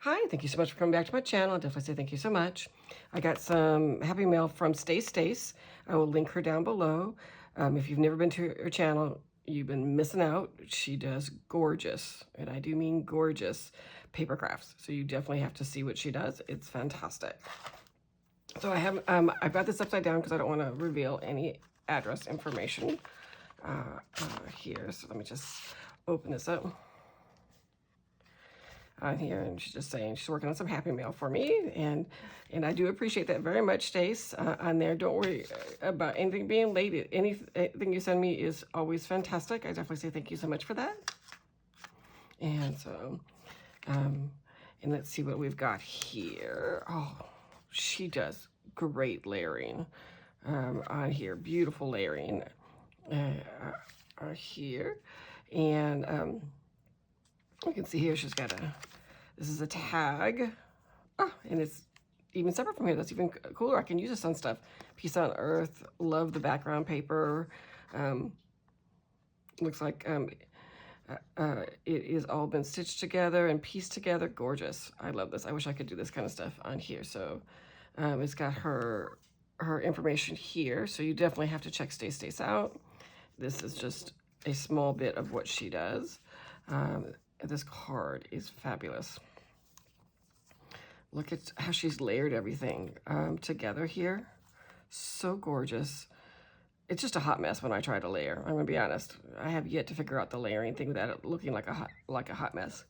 Hi, thank you so much for coming back to my channel. I definitely say thank you so much. I got some happy mail from Stace Stace. I will link her down below. If you've never been to her channel, you've been missing out. She does gorgeous, and I do mean gorgeous, paper crafts. So you definitely have to see what she does. It's fantastic. So I've got this upside down because I don't want to reveal any address information here. So let me just open this up on here, and she's just saying she's working on some happy mail for me, and I do appreciate that very much, Stace. On there, don't worry about anything being late. Anything you send me is always fantastic. I definitely say thank you so much for that. And so, and let's see what we've got here. Oh, she does great layering on here. Beautiful layering here, and you can see here she's got this is a tag. Oh, and it's even separate from here. That's even cooler. I can use this on stuff. Peace on Earth. Love the background paper. Looks like it is all been stitched together and pieced together. Gorgeous. I love this. I wish I could do this kind of stuff on here. So it's got her information here. So you definitely have to check Stace Stace out. This is just a small bit of what she does. This card is fabulous. Look at how she's layered everything together here. So gorgeous. It's just a hot mess when I try to layer. I'm gonna be honest. I have yet to figure out the layering thing without it looking like a hot mess.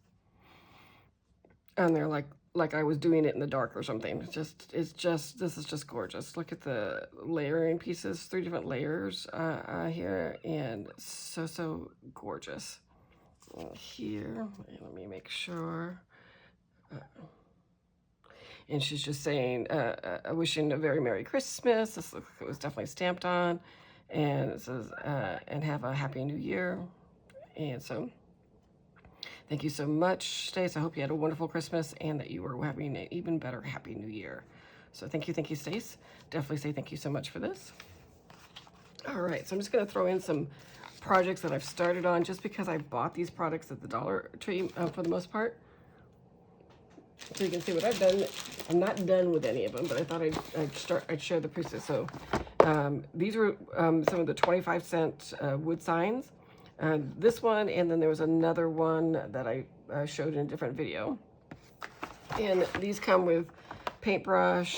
And they're like I was doing it in the dark or something. This is just gorgeous. Look at the layering pieces, 3 different layers here, and so gorgeous. Here, let me make sure. And she's just saying, wishing a very Merry Christmas. This looks like it was definitely stamped on. And it says, and have a Happy New Year. And so, thank you so much, Stace. I hope you had a wonderful Christmas and that you were having an even better Happy New Year. So thank you, Stace. Definitely say thank you so much for this. All right, so I'm just gonna throw in some projects that I've started on just because I bought these products at the Dollar Tree for the most part. So you can see what I've done. I'm not done with any of them, but I thought I'd share the pieces. So these were some of the 25-cent wood signs. This one, and then there was another one that I showed in a different video. And these come with paintbrush.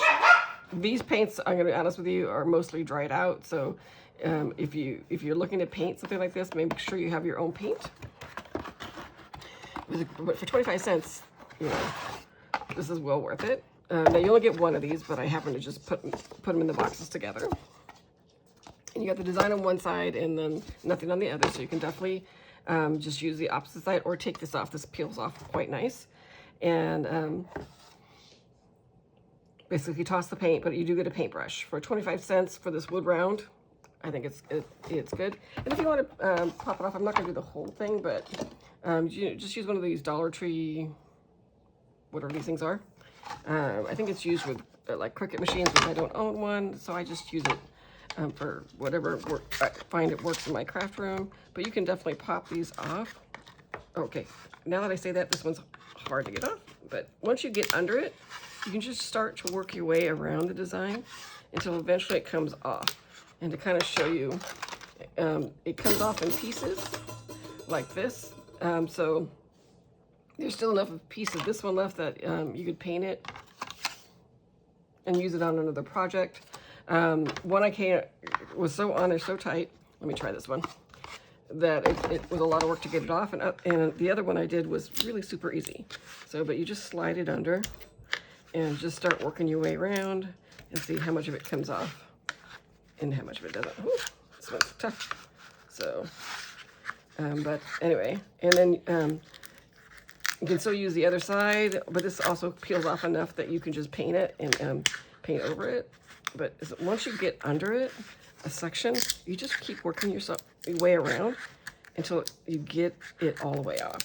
These paints, I'm gonna be honest with you, are mostly dried out. So if you're looking to paint something like this, make sure you have your own paint. But for 25 cents, you know, this is well worth it. Now you only get one of these, but I happen to just put them in the boxes together. And you got the design on one side and then nothing on the other, so you can definitely just use the opposite side or take this off. This peels off quite nice. And basically toss the paint, but you do get a paintbrush. For 25 cents for this wood round, I think it's good. And if you want to pop it off, I'm not going to do the whole thing, but you just use one of these Dollar Tree, whatever these things are. I think it's used with like Cricut machines, but I don't own one, so I just use it for whatever I find it works in my craft room. But you can definitely pop these off. Okay, now that I say that, this one's hard to get off, but once you get under it, you can just start to work your way around the design until eventually it comes off. And to kind of show you, it comes off in pieces like this. So there's still enough of piece of this one left that you could paint it and use it on another project. One I can't, was so on there so tight. Let me try this one. That it was a lot of work to get it off, and the other one I did was really super easy. So, but you just slide it under and just start working your way around and see how much of it comes off and how much of it doesn't. Ooh, this one's tough. So, but anyway, and then you can still use the other side, but this also peels off enough that you can just paint it and paint over it. But once you get under it, a section, you just keep working your way around until you get it all the way off.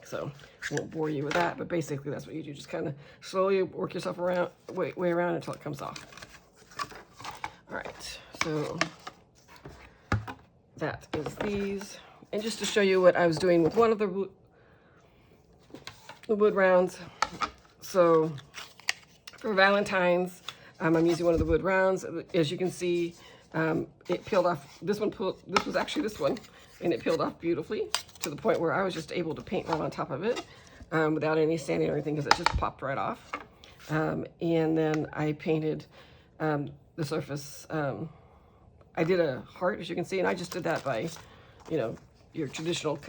So I won't bore you with that, but basically that's what you do. Just kind of slowly work yourself around, way around until it comes off. All right, so that is these. And just to show you what I was doing with one of the wood rounds. So for Valentine's, I'm using one of the wood rounds. As you can see, it peeled off. This was actually this one, and it peeled off beautifully to the point where I was just able to paint right on top of it without any sanding or anything, because it just popped right off. And then I painted the surface. I did a heart, as you can see, and I just did that by, you know, your traditional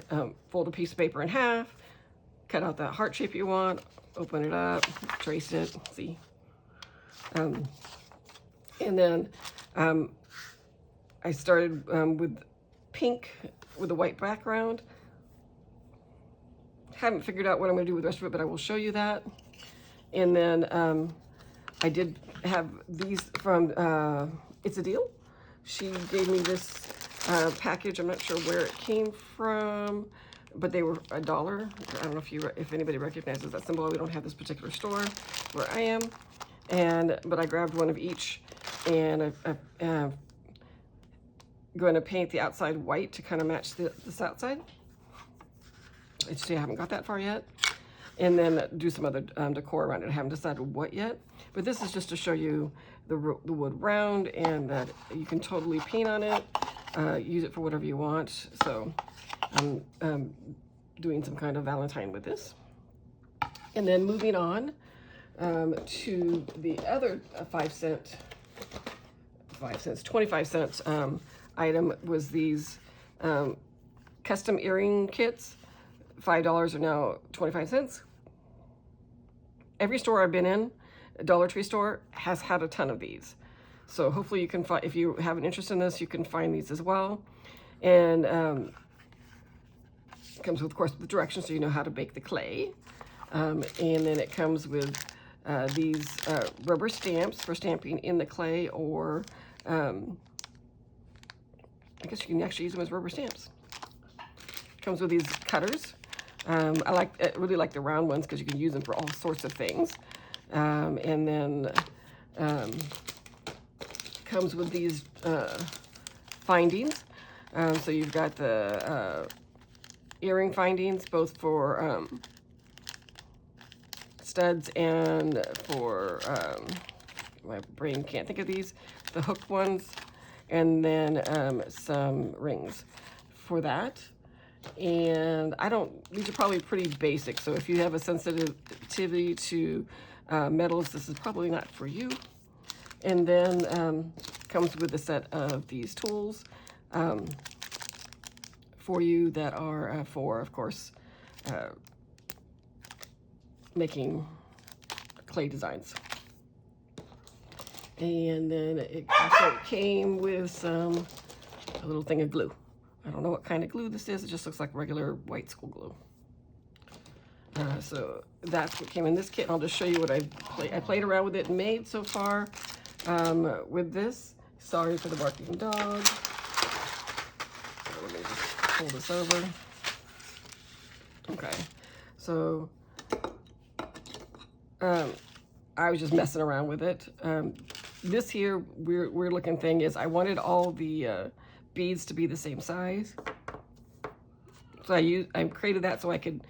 fold a piece of paper in half, cut out that heart shape you want, open it up, trace it, see. And then I started with pink with a white background. Haven't figured out what I'm going to do with the rest of it, but I will show you that. And then I did have these from It's a Deal. She gave me this package. I'm not sure where it came from, but they were $1. I don't know if anybody recognizes that symbol. We don't have this particular store where I am. But I grabbed one of each, and I'm going to paint the outside white to kind of match this outside. See, I haven't got that far yet. And then do some other decor around it. I haven't decided what yet. But this is just to show you the wood round, and that you can totally paint on it, use it for whatever you want. So I'm doing some kind of Valentine with this. And then moving on to the other 25 cent item was these custom earring kits. $5 are now 25 cents. Every store I've been in, a Dollar Tree store, has had a ton of these. So hopefully you can find, if you have an interest in this, you can find these as well. And it comes with, of course, the directions so you know how to bake the clay. And then it comes with these rubber stamps for stamping in the clay, or I guess you can actually use them as rubber stamps. Comes with these cutters. I really like the round ones because you can use them for all sorts of things. And then comes with these findings. So you've got the earring findings, both for studs and for, my brain can't think of these, the hook ones, and then some rings for that. And these are probably pretty basic, so if you have a sensitivity to metals, this is probably not for you. And then comes with a set of these tools for you that are for, of course, making clay designs. And then it also came with a little thing of glue. I don't know what kind of glue this is. It just looks like regular white school glue. So that's what came in this kit. And I'll just show you what I played around with it and made so far with this. Sorry for the barking dog. Let me just pull this over. Okay, so I was just messing around with it. This here weird looking thing is I wanted all the beads to be the same size. So I created that so I could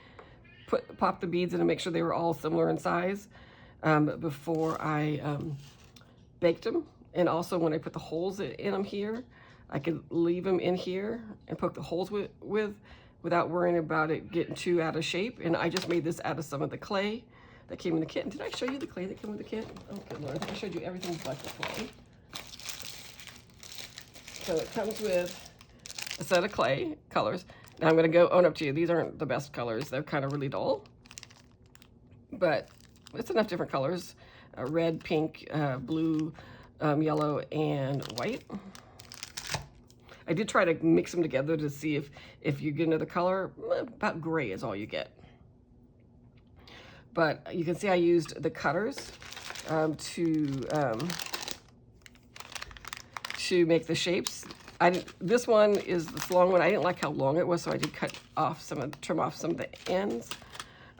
pop the beads in and make sure they were all similar in size before I baked them. And also when I put the holes in them here, I could leave them in here and poke the holes without worrying about it getting too out of shape. And I just made this out of some of the clay that came in the kit. And did I show you the clay that came with the kit? Oh, good Lord, I think I showed you everything but the clay. So it comes with a set of clay colors. Now I'm going to own up to you. These aren't the best colors. They're kind of really dull. But it's enough different colors. Red, pink, blue, yellow, and white. I did try to mix them together to see if you get another color. About gray is all you get. But you can see I used the cutters to make the shapes. This one is this long one. I didn't like how long it was, so I did trim off some of the ends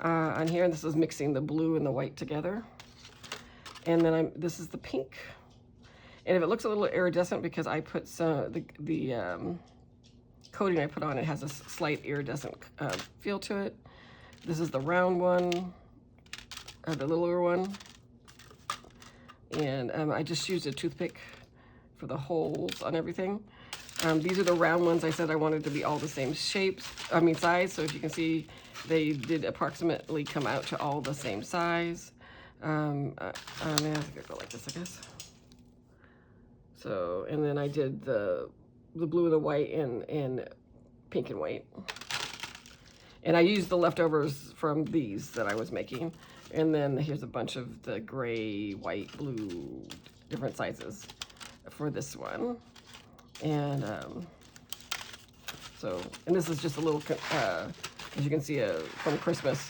on here. And this is mixing the blue and the white together. And then this is the pink. And if it looks a little iridescent because I put the coating I put on, it has a slight iridescent feel to it. This is the round one. the littler one. And I just used a toothpick for the holes on everything. These are the round ones. I said I wanted to be all the same size. So if you can see, they did approximately come out to all the same size. I think I go like this, I guess. So, and then I did the blue and the white in pink and white. And I used the leftovers from these that I was making. And then here's a bunch of the gray, white, blue, different sizes for this one. And and this is just a little, as you can see, from Christmas,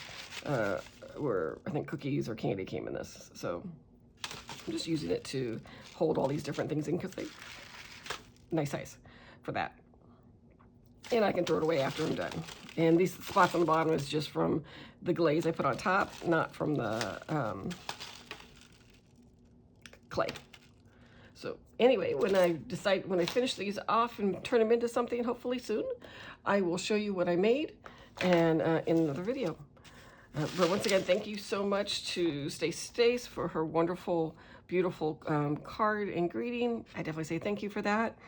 where I think cookies or candy came in this. So I'm just using it to hold all these different things in because they nice size for that. And I can throw it away after I'm done. And these spots on the bottom is just from the glaze I put on top, not from the clay. So anyway, when I finish these off and turn them into something, hopefully soon, I will show you what I made and in another video. But once again, thank you so much to Stace for her wonderful, beautiful card and greeting. I definitely say thank you for that.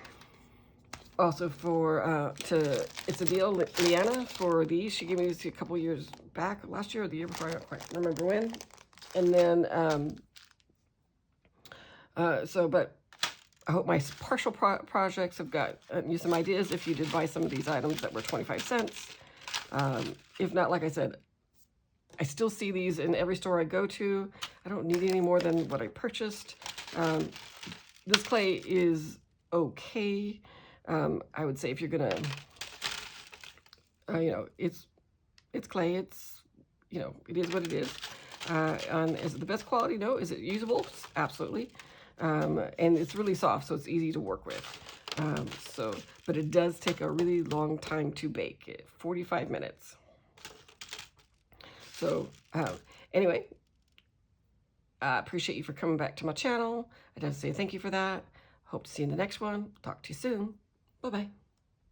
Also for It's a Deal, Leanna, for these. She gave me these a couple years back, last year or the year before, I don't quite remember when. And then, but I hope my partial projects have got you some ideas if you did buy some of these items that were 25 cents. If not, like I said, I still see these in every store I go to. I don't need any more than what I purchased. This clay is okay. I would say if you're gonna, it's clay. It's, it is what it is. Is it the best quality? No. Is it usable? Absolutely. And it's really soft, so it's easy to work with. But it does take a really long time to bake, 45 minutes. So, anyway, I appreciate you for coming back to my channel. I just say thank you for that. Hope to see you in the next one. Talk to you soon. Bye-bye.